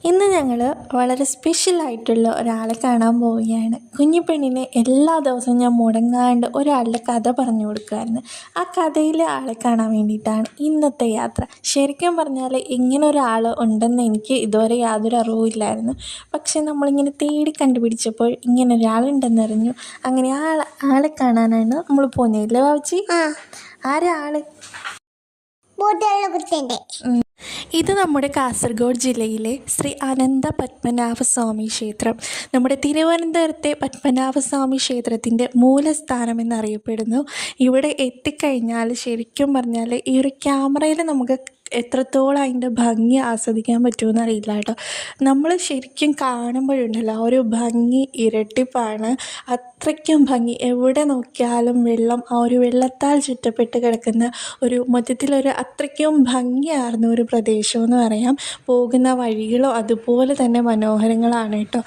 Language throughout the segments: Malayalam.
ഇന്ന് ഞങ്ങൾ വളരെ സ്പെഷ്യലായിട്ടുള്ള ഒരാളെ കാണാൻ പോവുകയാണ്. കുഞ്ഞിപ്പെണ്ണിന് എല്ലാ ദിവസവും ഞാൻ മുടങ്ങാണ്ട് ഒരാളുടെ കഥ പറഞ്ഞു കൊടുക്കുമായിരുന്നു. ആ കഥയിലെ ആളെ കാണാൻ വേണ്ടിയിട്ടാണ് ഇന്നത്തെ യാത്ര. ശരിക്കും പറഞ്ഞാൽ ഇങ്ങനെ ഒരാൾ ഉണ്ടെന്ന് എനിക്ക് ഇതുവരെ യാതൊരു അറിവുമില്ലായിരുന്നു. പക്ഷേ നമ്മളിങ്ങനെ തേടി കണ്ടുപിടിച്ചപ്പോൾ ഇങ്ങനെ ഒരാളുണ്ടെന്നറിഞ്ഞു. അങ്ങനെ ആളെ കാണാനാണ് നമ്മൾ പോകുന്നത്. ഇല്ലേ ബാബുച്ചി? ആരാ ആള്? ഇത് നമ്മുടെ കാസർഗോഡ് ജില്ലയിലെ ശ്രീ അനന്ത പത്മനാഭസ്വാമി ക്ഷേത്രം. നമ്മുടെ തിരുവനന്തപുരത്തെ പത്മനാഭസ്വാമി ക്ഷേത്രത്തിൻ്റെ മൂലസ്ഥാനം എന്നറിയപ്പെടുന്നു. ഇവിടെ എത്തിക്കഴിഞ്ഞാൽ ശരിക്കും പറഞ്ഞാൽ ഈ ഒരു ക്യാമറയിൽ നമുക്ക് എത്രത്തോളം അതിൻ്റെ ഭംഗി ആസ്വദിക്കാൻ പറ്റുമെന്ന് അറിയില്ല കേട്ടോ. നമ്മൾ ശരിക്കും കാണുമ്പോഴുണ്ടല്ലോ ആ ഒരു ഭംഗി ഇരട്ടിപ്പാണ്. അത്രയ്ക്കും ഭംഗി. എവിടെ നോക്കിയാലും വെള്ളം, ആ ഒരു വെള്ളത്താൽ ചുറ്റപ്പെട്ട് കിടക്കുന്ന ഒരു മൊത്തത്തിലൊരു അത്രയ്ക്കും ഭംഗിയാർന്ന ഒരു പ്രദേശമെന്ന് പറയാം. പോകുന്ന വഴികളും അതുപോലെ തന്നെ മനോഹരങ്ങളാണ് കേട്ടോ.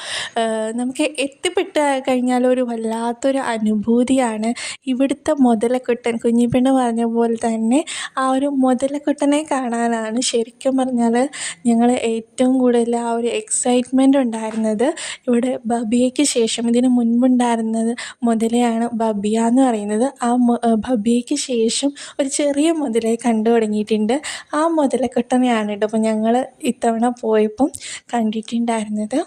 നമുക്ക് എത്തിപ്പെട്ട് കഴിഞ്ഞാൽ ഒരു വല്ലാത്തൊരു അനുഭൂതിയാണ്. ഇവിടുത്തെ മുതലക്കുട്ടൻ, കുഞ്ഞിപ്പെണ്ണ് പറഞ്ഞ പോലെ തന്നെ ആ ഒരു മുതലക്കുട്ടനെ കാണാനാണ് ശരിക്കും പറഞ്ഞാൽ ഞങ്ങൾ ഏറ്റവും കൂടുതൽ ആ ഒരു എക്സൈറ്റ്മെൻ്റ് ഉണ്ടായിരുന്നത്. ഇവിടെ ബബിയയ്ക്ക് ശേഷം, ഇതിന് മുൻപുണ്ടായിരുന്നത് മുതലയാണ് ബബിയ എന്ന് പറയുന്നത്. ആ ബബിയയ്ക്ക് ശേഷം ഒരു ചെറിയ മുതലയെ കണ്ടു തുടങ്ങിയിട്ടുണ്ട്. ആ മുതലക്കുട്ടനെയാണ് കേട്ടോ അപ്പോൾ ഞങ്ങൾ ഇത്തവണ പോയപ്പം കണ്ടിട്ടുണ്ടായിരുന്നത്.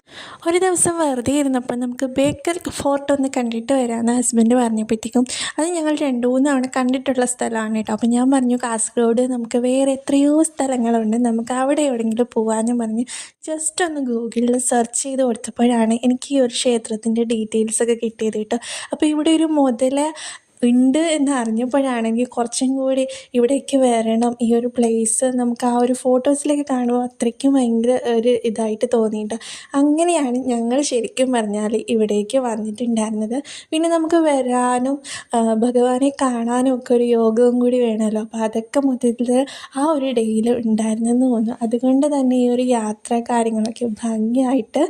ഒരു ദിവസം വെറുതെ ഇരുന്നപ്പോൾ നമുക്ക് ബേക്കൽ ഫോർട്ട് ഒന്ന് കണ്ടിട്ട് വരാമെന്ന് ഹസ്ബൻഡ് പറഞ്ഞപ്പോഴത്തേക്കും അത് ഞങ്ങൾ 2-3 തവണ കണ്ടിട്ടുള്ള സ്ഥലമാണ് കേട്ടോ. അപ്പോൾ ഞാൻ പറഞ്ഞു കാസർഗോഡ് നമുക്ക് വേറെ എത്രയോ സ്ഥലങ്ങളുണ്ട്, നമുക്ക് അവിടെ എവിടെയെങ്കിലും പോകാമെന്ന് പറഞ്ഞ് ജസ്റ്റ് ഒന്ന് ഗൂഗിളിൽ സെർച്ച് ചെയ്ത് കൊടുത്തപ്പോഴാണ് എനിക്ക് ഈ ഒരു ക്ഷേത്രത്തിൻ്റെ ഡീറ്റെയിൽസൊക്കെ കിട്ടിയത് കേട്ടോ. അപ്പോൾ ഇവിടെ ഒരു മുതല ഉണ്ട് എന്ന് അറിഞ്ഞപ്പോഴാണെങ്കിൽ കുറച്ചും കൂടി ഇവിടേക്ക് വരണം, ഈ ഒരു പ്ലേസ് നമുക്ക് ആ ഒരു ഫോട്ടോസിലേക്ക് കാണുമ്പോൾ അത്രയ്ക്കും ഭയങ്കര ഒരു ഇതായിട്ട് തോന്നിയിട്ട് അങ്ങനെയാണ് ഞങ്ങൾ ശരിക്കും പറഞ്ഞാൽ ഇവിടേക്ക് വന്നിട്ടുണ്ടായിരുന്നത്. പിന്നെ നമുക്ക് വരാനും ഭഗവാനെ കാണാനും ഒക്കെ ഒരു യോഗവും കൂടി വേണമല്ലോ. അപ്പോൾ അതൊക്കെ മൊത്തത്തിൽ ആ ഒരു ഡേയിൽ ഉണ്ടായിരുന്നെന്ന് തോന്നുന്നു. അതുകൊണ്ട് തന്നെ ഈ ഒരു യാത്ര കാര്യങ്ങളൊക്കെ ഭംഗിയായിട്ട്